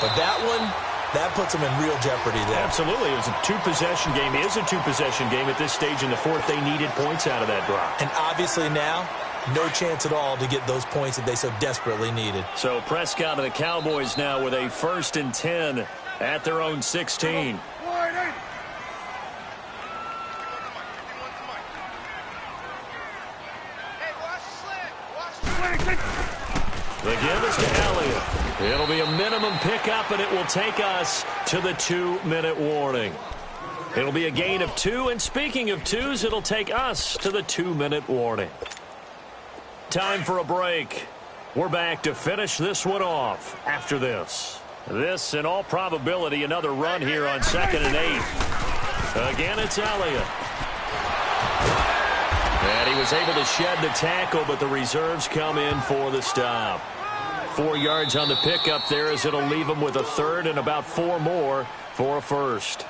But that one, that puts them in real jeopardy there. Absolutely. It was a two-possession game. It is a two-possession game at this stage in the fourth. They needed points out of that drive. And obviously now, no chance at all to get those points that they so desperately needed. So Prescott and the Cowboys now with a 1st and 10 at their own 16. The give is to Elliott. It'll be a minimum pickup, and it will take us to the 2-minute warning. It'll be a gain of 2, and speaking of 2s, it'll take us to the 2-minute warning. Time for a break. We're back to finish this one off after this. This, in all probability, another run here on 2nd and 8. Again, it's Elliott. And he was able to shed the tackle, but the reserves come in for the stop. 4 yards on the pickup there as it'll leave him with a 3rd and about 4 more for a 1st.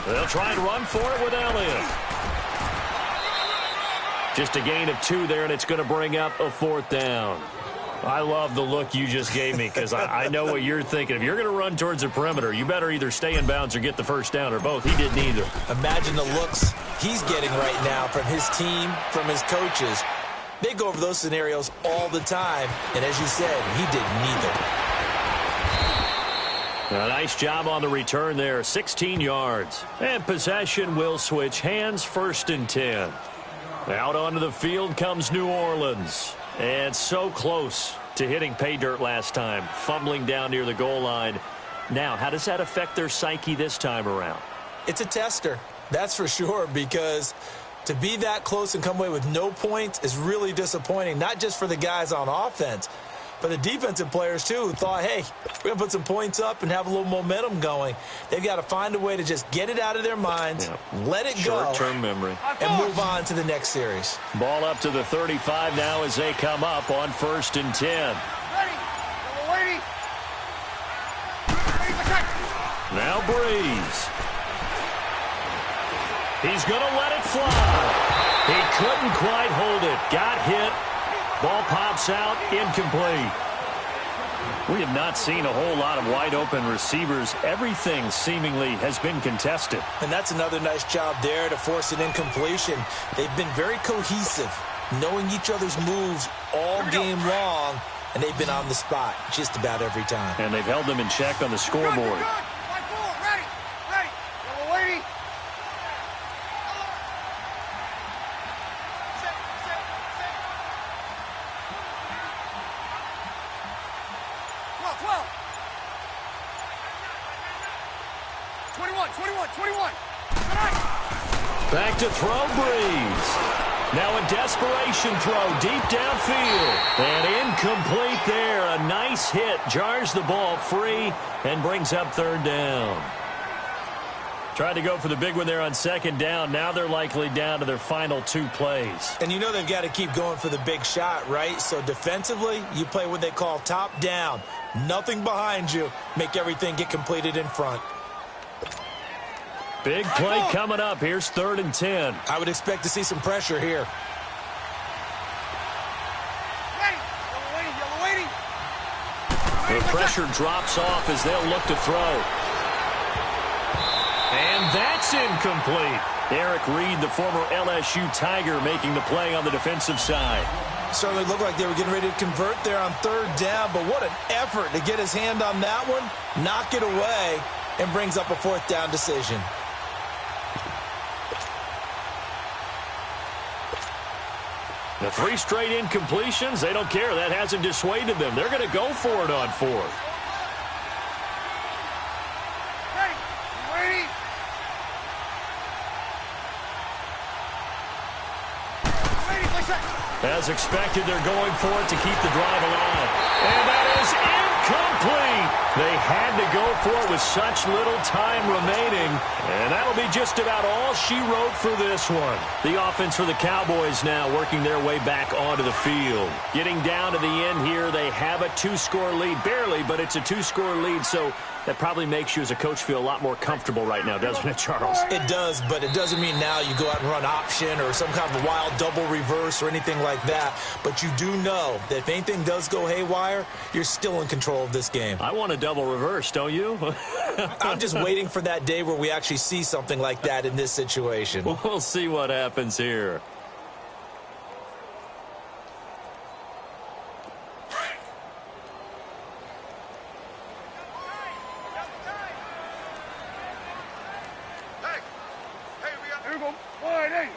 They'll try and run for it with Elliott. Just a gain of 2 there, and it's going to bring up a 4th down. I love the look you just gave me because I know what you're thinking. If you're going to run towards the perimeter, you better either stay in bounds or get the 1st down, or both. He did neither. Imagine the looks he's getting right now from his team, from his coaches. They go over those scenarios all the time, and as you said, he did neither. A nice job on the return there, 16 yards. And possession will switch hands, 1st and 10. Out onto the field comes New Orleans. And so close to hitting pay dirt last time, fumbling down near the goal line. Now, how does that affect their psyche this time around? It's a tester, that's for sure, because to be that close and come away with no points is really disappointing, not just for the guys on offense, but the defensive players, too, who thought, hey, we're going to put some points up and have a little momentum going. They've got to find a way to just get it out of their minds, let it go. Short-term memory. And move on to the next series. Ball up to the 35 now as they come up on 1st and 10. Now Breeze. He's going to let it fly. He couldn't quite hold it. Got hit. Ball pops out, incomplete. We have not seen a whole lot of wide-open receivers. Everything seemingly has been contested. And that's another nice job there to force an incompletion. They've been very cohesive, knowing each other's moves all game long, and they've been on the spot just about every time. And they've held them in check on the scoreboard. Ready. 21. Back to throw, Breeze. Now a desperation throw deep downfield. And incomplete there. A nice hit. Jars the ball free and brings up 3rd down. Tried to go for the big one there on 2nd down. Now they're likely down to their final 2 plays. And you know they've got to keep going for the big shot, right? So defensively, you play what they call top down. Nothing behind you. Make everything get completed in front. Big play coming up. Here's 3rd and 10. I would expect to see some pressure here. Ready. The pressure drops off as they'll look to throw. And that's incomplete. Eric Reed, the former LSU Tiger, making the play on the defensive side. Certainly looked like they were getting ready to convert there on third down, but what an effort to get his hand on that one, knock it away, and brings up a fourth down decision. The 3 straight incompletions, they don't care. That hasn't dissuaded them. They're going to go for it on 4th. Hey, ready? As expected, they're going for it to keep the drive alive. And that is incomplete. They had to go for it with such little time remaining. And that'll be just about all she wrote for this one. The offense for the Cowboys now working their way back onto the field. Getting down to the end here, they have a 2-score lead. Barely, but it's a 2-score lead, so that probably makes you as a coach feel a lot more comfortable right now, doesn't it, Charles? It does, but it doesn't mean now you go out and run option or some kind of a wild double reverse or anything like that. But you do know that if anything does go haywire, you're still in control of this game. I want a double reverse, don't you? I'm just waiting for that day where we actually see something like that in this situation. We'll see what happens here. Here we go. Wide eight.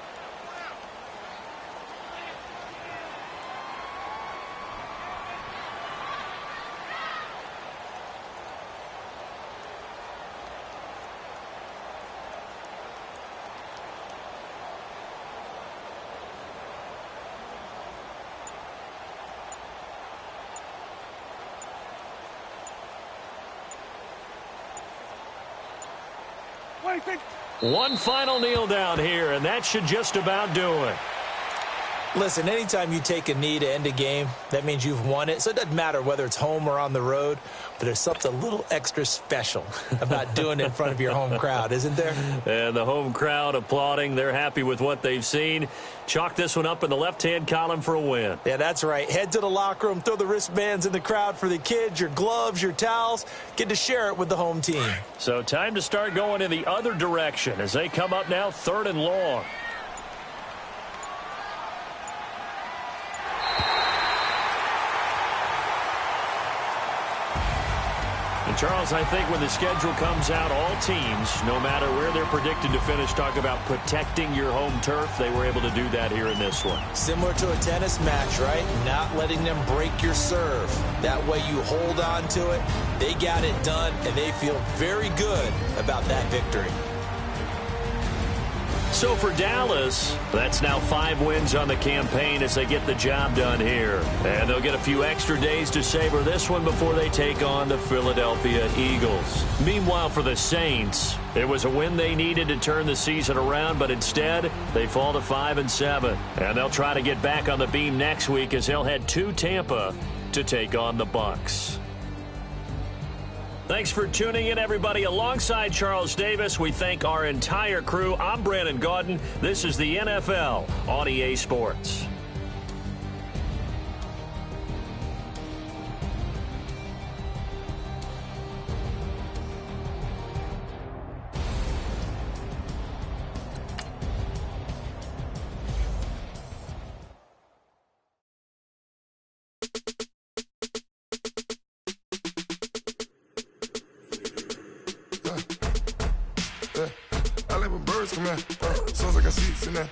One final kneel down here, and that should just about do it. Listen, anytime you take a knee to end a game, that means you've won it. So it doesn't matter whether it's home or on the road, but there's something a little extra special about doing it in front of your home crowd, isn't there? And the home crowd applauding. They're happy with what they've seen. Chalk this one up in the left-hand column for a win. Yeah, that's right. Head to the locker room, throw the wristbands in the crowd for the kids, your gloves, your towels. Get to share it with the home team. So time to start going in the other direction as they come up now 3rd and long. And Charles, I think when the schedule comes out, all teams, no matter where they're predicted to finish, talk about protecting your home turf. They were able to do that here in this one. Similar to a tennis match, right? Not letting them break your serve. That way you hold on to it. They got it done, and they feel very good about that victory. So for Dallas, that's now 5 wins on the campaign as they get the job done here. And they'll get a few extra days to savor this one before they take on the Philadelphia Eagles. Meanwhile, for the Saints, it was a win they needed to turn the season around, but instead, they fall to 5-7. And they'll try to get back on the beam next week as they'll head to Tampa to take on the Bucs. Thanks for tuning in, everybody. Alongside Charles Davis, we thank our entire crew. I'm Brandon Gaudin. This is the NFL on EA Sports. Come here, soon as I got seats in there,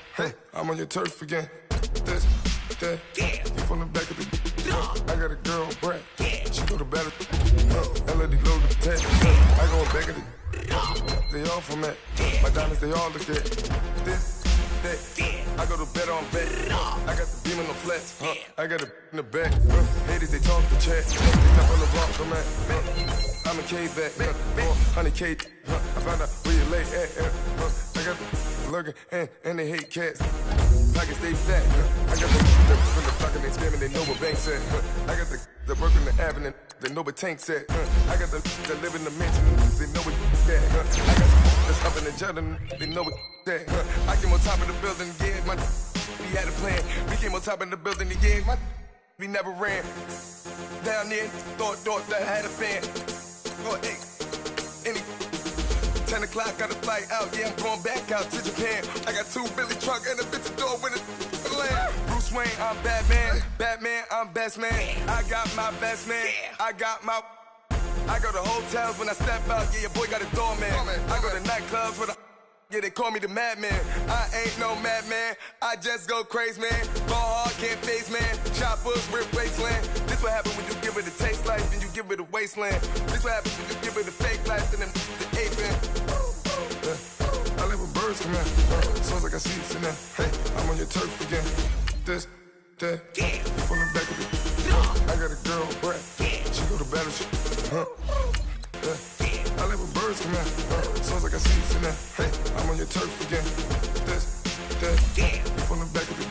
I'm on your turf again. This, that, you from the back of the, I got a girl, Brad, she go to battle, LOD load the tag, I go back of the, they all from that, my diamonds they all look at, this, that, I go to bet on bet, I got the beam in the flats, I got it in the back, haters they talk the chat, they step on the block, come at, I'm a K-back, 400K, I found out where you lay at, I got the lurking and they hate cats. Pockets stay fat. I got the from the block and they scamming, they know what banks at. I got the work in the avenue, they know what tanks at. I got the live in the mansion, they know what that. I got that's up in the jungle, they know what that. I came on top of the building, yeah, we had a plan. We came on top of the building, yeah, we never ran. pound in, thought that I had a fan. Oh, hey, any 10 o'clock, got a flight out, yeah, I'm going back out to Japan. I got 2 Billy truck and a bitch door with a land. Bruce Wayne, I'm Batman, I'm best man. I got my best man, I go to hotels when I step out, yeah, your boy got a doorman. I go to nightclubs with yeah, they call me the madman. I ain't no madman, I just go crazy, man. Ball hard, can't face, man. Choppers, rip wasteland. This what happen when you give it a taste life, then you give it a wasteland. This what happens when you give it a fake life, and then the ape in. I live with birds come in. Sounds like I see it in there. Hey, I'm on your turf again. This, that, you from the back of the. I got a girl, Brad. She go to battle shit. I live with birds come in. Sounds like I see it in there. Hey, I'm on your turf again. This, that, you from the back of the.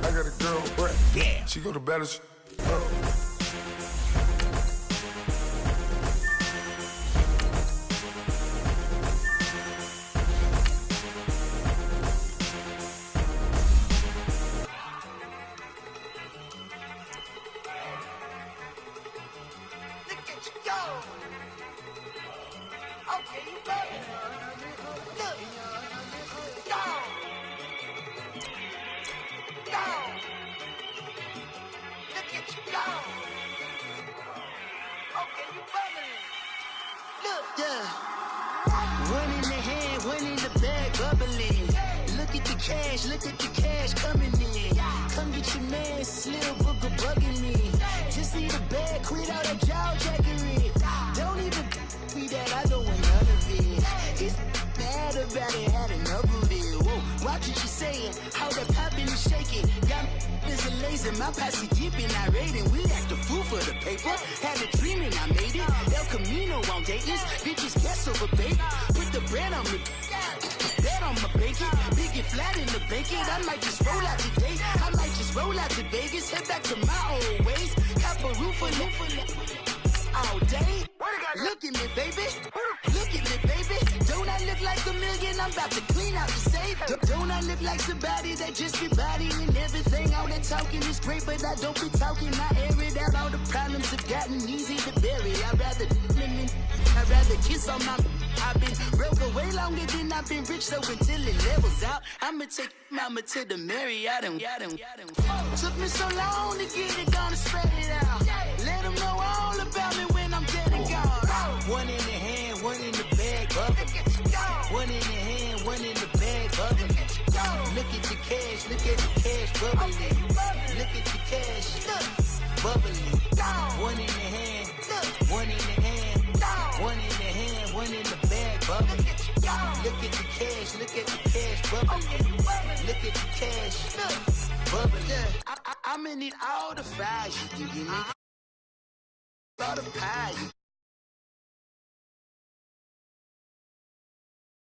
I got a girl, Brad. She go to battle shit. Look at the cash coming in. Come get your man, Slim Booger bugging me. Just need a bag, quit all that jaw jackery. Don't even me that I don't want none of it. He's mad about it, had enough of it. Whoa, watch what you saying, how that poppin' and shaking. Got is a laser, my posse deep and irate, and we act a fool for the paper. Had a dream and I made it. El Camino on Dayton's, bitches guess over bait. Put the bread on me. Bet on my bacon, big and flat in the bacon. I might just roll out today. I might just roll out to Vegas, head back to my old ways. Cop a roof for all day. Look at me, baby. Look at me, baby. Don't I look like a million? I'm about to clean out the safe. Don't I look like somebody that just be bodying everything? All that talking is great, but I don't be talking. I air it out. All the problems have gotten easy to bury. I'd rather kiss on my. I've been broke way longer than I've been rich, so until it levels out, I'ma take mama to the Marriott and took me so long to get it, gonna spread it out. Let them know all about me when I'm dead and gone. One in the hand, one in the bag, bubble. One in the hand, one in the bag, bubble. Look at the cash, bubbling. Look at the cash, bubbling. One in the hand, one in the hand, one in the hand, one in the bag, bubbling. Look at the cash, bubbling. Look at the cash, bubbling. I'ma need all the fries you give me. All the pie.